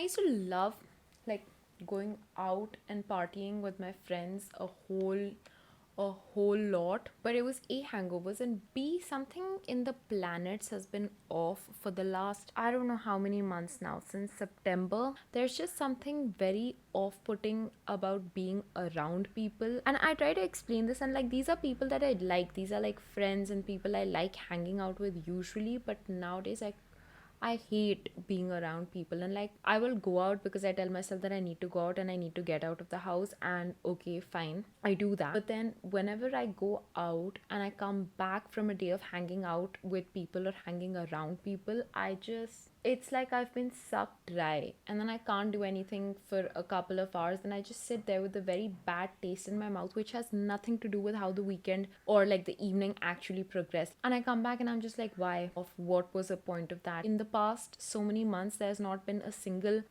used to love like going out and partying with my friends a whole lot, but it was A, hangovers, and B, something in the planets has been off for the last I don't know how many months now, since September. There's just something very off putting about being around people. And I try to explain this, and like, these are people that I like, these are like friends and people I like hanging out with usually, but nowadays I hate being around people, and like, I will go out because I tell myself that I need to go out and I need to get out of the house, and okay, fine, I do that. But then whenever I go out and I come back from a day of hanging out with people or hanging around people, it's like I've been sucked dry, and then I can't do anything for a couple of hours, and I just sit there with a very bad taste in my mouth, which has nothing to do with how the weekend or like the evening actually progressed. And I come back and I'm just like, why? Of what was the point of that? In the past so many months, there's not been a single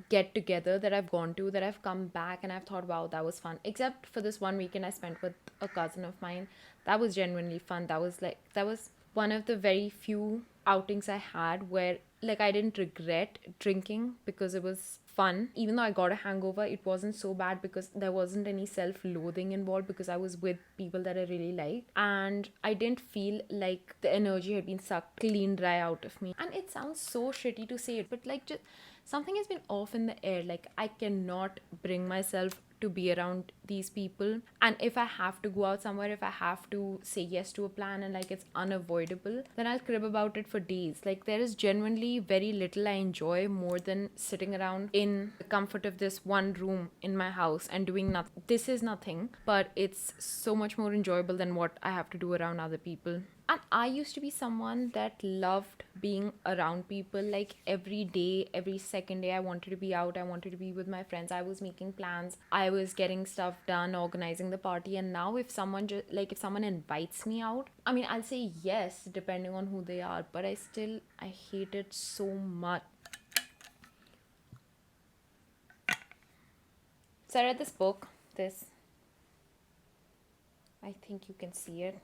get together that I've gone to that I've come back and I've thought, wow, that was fun. Except for this one weekend I spent with a cousin of mine. That was genuinely fun. That was one of the very few outings I had where like I didn't regret drinking because it was fun. Even though I got a hangover, it wasn't so bad because there wasn't any self-loathing involved, because I was with people that I really liked, and I didn't feel like the energy had been sucked clean dry out of me. And it sounds so shitty to say it, but like, just something has been off in the air. Like, I cannot bring myself to be around these people, and if I have to go out somewhere, if I have to say yes to a plan and like it's unavoidable, then I'll crib about it for days. Like, there is genuinely very little I enjoy more than sitting around in the comfort of this one room in my house and doing nothing. This is nothing, but it's so much more enjoyable than what I have to do around other people. And I used to be someone that loved being around people. Like, every day, every second day, I wanted to be out. I wanted to be with my friends. I was making plans. I was getting stuff done, organizing the party. And now, if if someone invites me out, I mean, I'll say yes, depending on who they are. But I hate it so much. So I read this book. I think you can see it.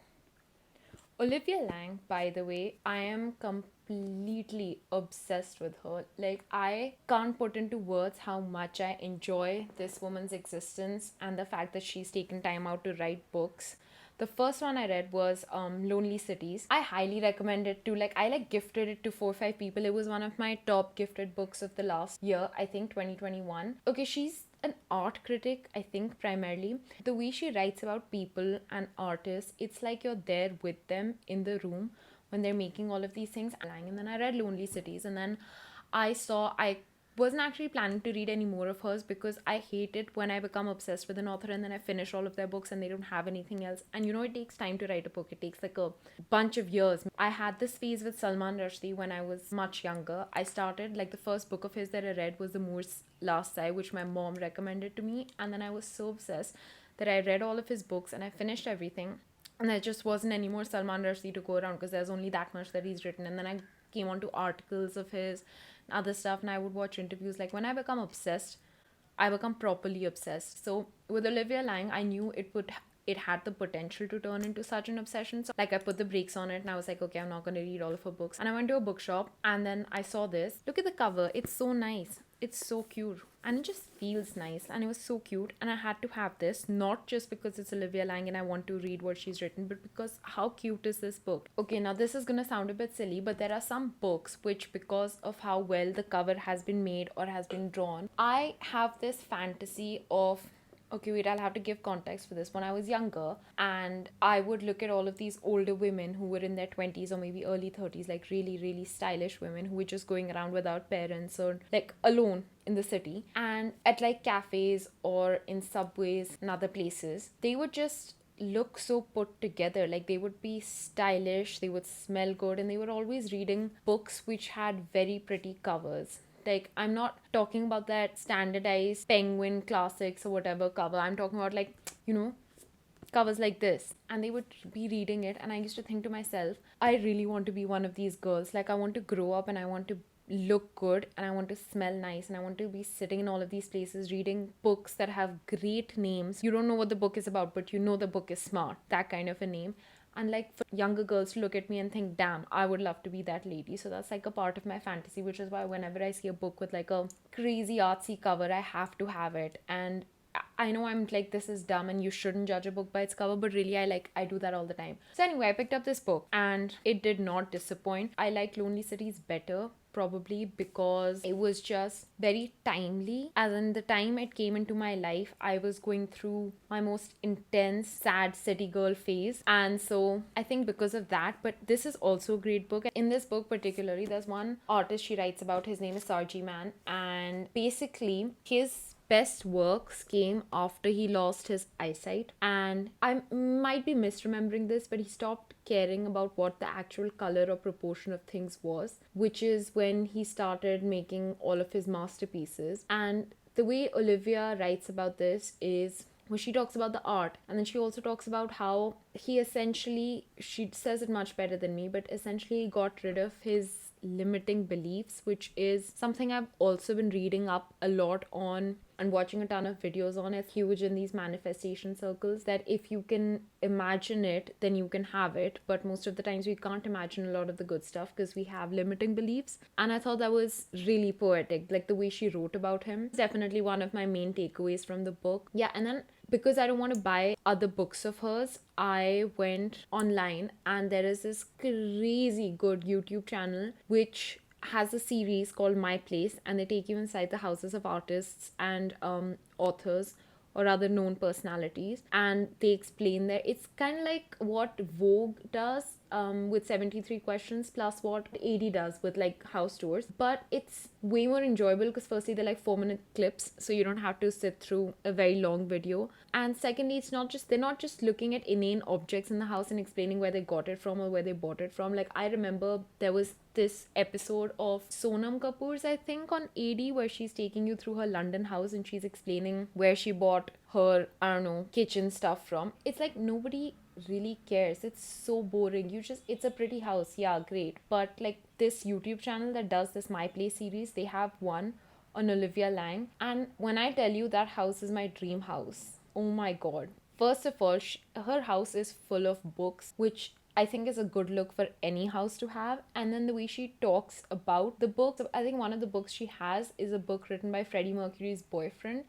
Olivia Lang, by the way, I am completely obsessed with her. Like, I can't put into words how much I enjoy this woman's existence and the fact that she's taken time out to write books. The first one I read was Lonely Cities. I highly recommend it to, like, I like gifted it to 4 or 5 people. It was one of my top gifted books of the last year, I think 2021. Okay, she's an art critic, I think, primarily. The way she writes about people and artists, it's like you're there with them in the room when they're making all of these things. And then I read Lonely Cities, and then I wasn't actually planning to read any more of hers because I hate it when I become obsessed with an author and then I finish all of their books and they don't have anything else. And it takes time to write a book. It takes like a bunch of years. I had this phase with Salman Rushdie when I was much younger. I started, like, the first book of his that I read was The Moor's Last Sigh, which my mom recommended to me. And then I was so obsessed that I read all of his books and I finished everything. And there just wasn't any more Salman Rushdie to go around because there's only that much that he's written. And then I came onto articles of his and other stuff, and I would watch interviews. Like, when I become obsessed, I become properly obsessed. So with Olivia Lang, I knew it had the potential to turn into such an obsession. So like, I put the brakes on it and I was like, okay, I'm not going to read all of her books. And I went to a bookshop and then I saw this. Look at the cover. It's so nice. It's so cute. And it just feels nice. And it was so cute. And I had to have this, not just because it's Olivia Lang and I want to read what she's written, but because how cute is this book? Okay, now this is going to sound a bit silly, but there are some books which, because of how well the cover has been made or has been drawn, I have this fantasy of, okay, wait, I'll have to give context for this. When I was younger, and I would look at all of these older women who were in their 20s or maybe early 30s, like really, really stylish women who were just going around without parents or like alone in the city, and at like cafes or in subways and other places, they would just look so put together. Like, they would be stylish, they would smell good, and they were always reading books which had very pretty covers. Like, I'm not talking about that standardized Penguin Classics or whatever cover. I'm talking about, like, covers like this. And they would be reading it. And I used to think to myself, I really want to be one of these girls. Like, I want to grow up and I want to look good and I want to smell nice and I want to be sitting in all of these places reading books that have great names. You don't know what the book is about, but you know the book is smart. That kind of a name. and like for younger girls to look at me and think, damn, I would love to be that lady. So that's like a part of my fantasy, which is why whenever I see a book with like a crazy artsy cover, I have to have it. And I know I'm like, this is dumb and you shouldn't judge a book by its cover, but really I do that all the time. So anyway, I picked up this book and it did not disappoint. I like Lonely Cities better, probably because it was just very timely. As in the time it came into my life, I was going through my most intense sad city girl phase, and so I think because of that. But this is also a great book. In this book particularly, there's one artist she writes about. His name is Sargy Mann, and basically his best works came after he lost his eyesight. And I might be misremembering this, but he stopped caring about what the actual color or proportion of things was, which is when he started making all of his masterpieces. And the way Olivia writes about this is, well, she talks about the art, and then she also talks about how he essentially, she says it much better than me, but essentially got rid of his limiting beliefs, which is something I've also been reading up a lot on and watching a ton of videos on. It's huge in these manifestation circles that if you can imagine it, then you can have it. But most of the times we can't imagine a lot of the good stuff because we have limiting beliefs. And I thought that was really poetic, like the way she wrote about him. It's definitely one of my main takeaways from the book. Yeah, and then because I don't want to buy other books of hers, I went online and there is this crazy good YouTube channel which has a series called My Place, and they take you inside the houses of artists and authors or other known personalities, and they explain there. It's kind of like what Vogue does with 73 questions, plus what AD does with like house tours, but it's way more enjoyable because firstly they're like 4-minute clips, so you don't have to sit through a very long video, and secondly they're not just looking at inane objects in the house and explaining where they got it from or where they bought it from. Like I remember there was this episode of Sonam Kapoor's, I think, on AD, where she's taking you through her London house and she's explaining where she bought her, I don't know, kitchen stuff from. It's like nobody really cares. It's so boring. It's a pretty house, yeah, great. But like this YouTube channel that does this My Place series, they have one on Olivia Lang, and when I tell you that house is my dream house, oh my god. First of all, her house is full of books, which I think is a good look for any house to have. And then the way she talks about the books, I think one of the books she has is a book written by Freddie Mercury's boyfriend.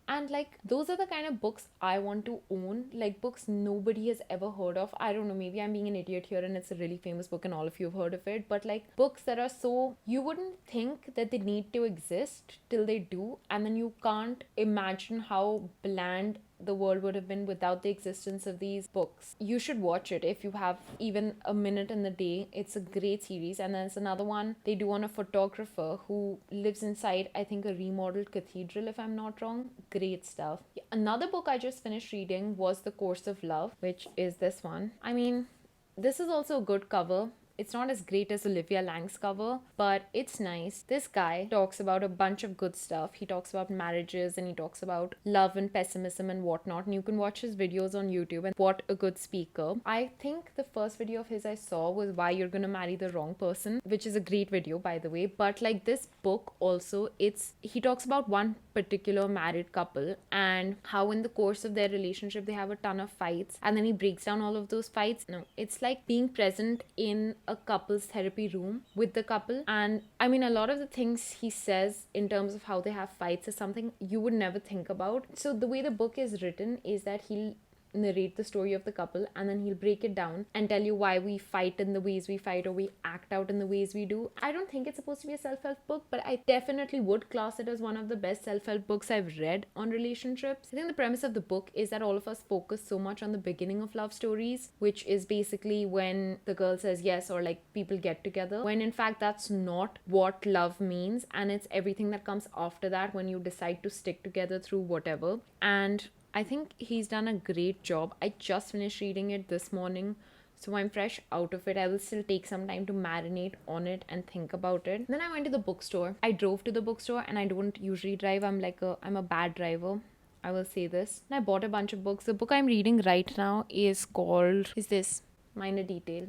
And like those are the kind of books I want to own, like books nobody has ever heard of. I don't know, maybe I'm being an idiot here and it's a really famous book and all of you have heard of it, but like books that are so, you wouldn't think that they need to exist till they do, and then you can't imagine how bland the world would have been without the existence of these books. You should watch it if you have even a minute in the day. It's a great series. And there's another one they do on a photographer who lives inside, I think, a remodeled cathedral, if I'm not wrong. Great stuff. Another book I just finished reading was The Course of Love, which is this one. I mean, this is also a good cover. It's not as great as Olivia Lang's cover, but it's nice. This guy talks about a bunch of good stuff. He talks about marriages and he talks about love and pessimism and whatnot. And you can watch his videos on YouTube. And what a good speaker. I think the first video of his I saw was Why You're Gonna Marry the Wrong Person, which is a great video, by the way. But like this book also, he talks about one particular married couple and how in the course of their relationship they have a ton of fights, and then he breaks down all of those fights. No, it's like being present in a couple's therapy room with the couple. And I mean, a lot of the things he says in terms of how they have fights is something you would never think about. So the way the book is written is that he'll narrate the story of the couple and then he'll break it down and tell you why we fight in the ways we fight or we act out in the ways we do. I don't think it's supposed to be a self-help book, but I definitely would class it as one of the best self-help books I've read on relationships. I think the premise of the book is that all of us focus so much on the beginning of love stories, which is basically when the girl says yes or like people get together, when in fact that's not what love means, and it's everything that comes after that when you decide to stick together through whatever. And I think he's done a great job. I just finished reading it this morning, so I'm fresh out of it. I will still take some time to marinate on it and think about it. Then I went to the bookstore. I drove to the bookstore, and I don't usually drive. I'm a bad driver, I will say this. And I bought a bunch of books. The book I'm reading right now is this Minor Detail.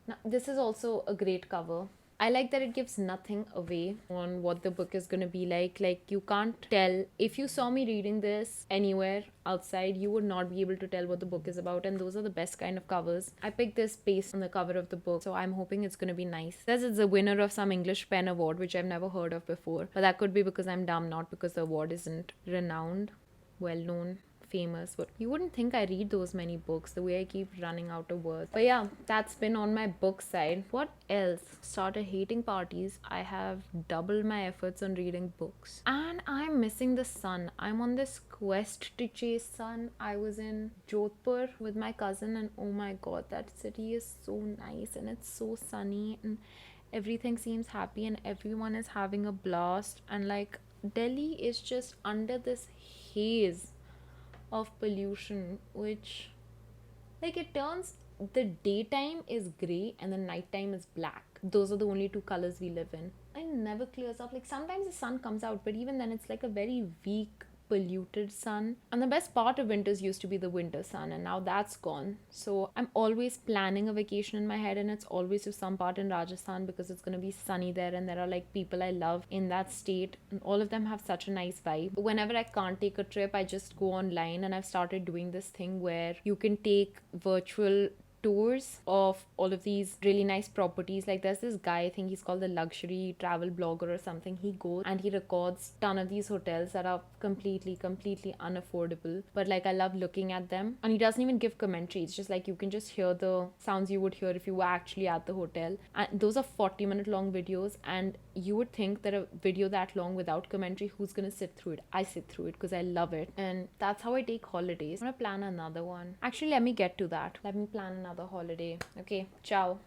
Now, this is also a great cover. I like that it gives nothing away on what the book is going to be like. Like, you can't tell. If you saw me reading this anywhere outside, you would not be able to tell what the book is about. And those are the best kind of covers. I picked this based on the cover of the book, so I'm hoping it's going to be nice. It says it's the winner of some English pen award, which I've never heard of before. But that could be because I'm dumb, not because the award isn't renowned, well known, famous. But you wouldn't think I read those many books, the way I keep running out of words. But yeah, that's been on my book side. What else? Started hating parties. I have doubled my efforts on reading books, and I'm missing the sun. I'm on this quest to chase sun. I was in Jodhpur with my cousin, and oh my god, that city is so nice, and it's so sunny, and everything seems happy, and everyone is having a blast. And like, Delhi is just under this haze of pollution, which, like, it turns, the daytime is gray and the nighttime is black. Those are the only two colors we live in. It never clears up. Like, sometimes the sun comes out, but even then it's like a very weak, polluted sun. And the best part of winters used to be the winter sun, and now that's gone. So I'm always planning a vacation in my head, and it's always to some part in Rajasthan because it's going to be sunny there, and there are like people I love in that state, and all of them have such a nice vibe. Whenever I can't take a trip, I just go online, and I've started doing this thing where you can take virtual tours of all of these really nice properties. Like, there's this guy, I think he's called the luxury travel blogger or something. He goes and he records ton of these hotels that are completely unaffordable, but like, I love looking at them. And he doesn't even give commentary. It's just like, you can just hear the sounds you would hear if you were actually at the hotel. And those are 40-minute long videos, and you would think that a video that long without commentary, who's gonna sit through it? I sit through it because I love it, and that's how I take holidays. I'm gonna plan another one. Actually, let me get to that. Let me plan another holiday. Okay, ciao.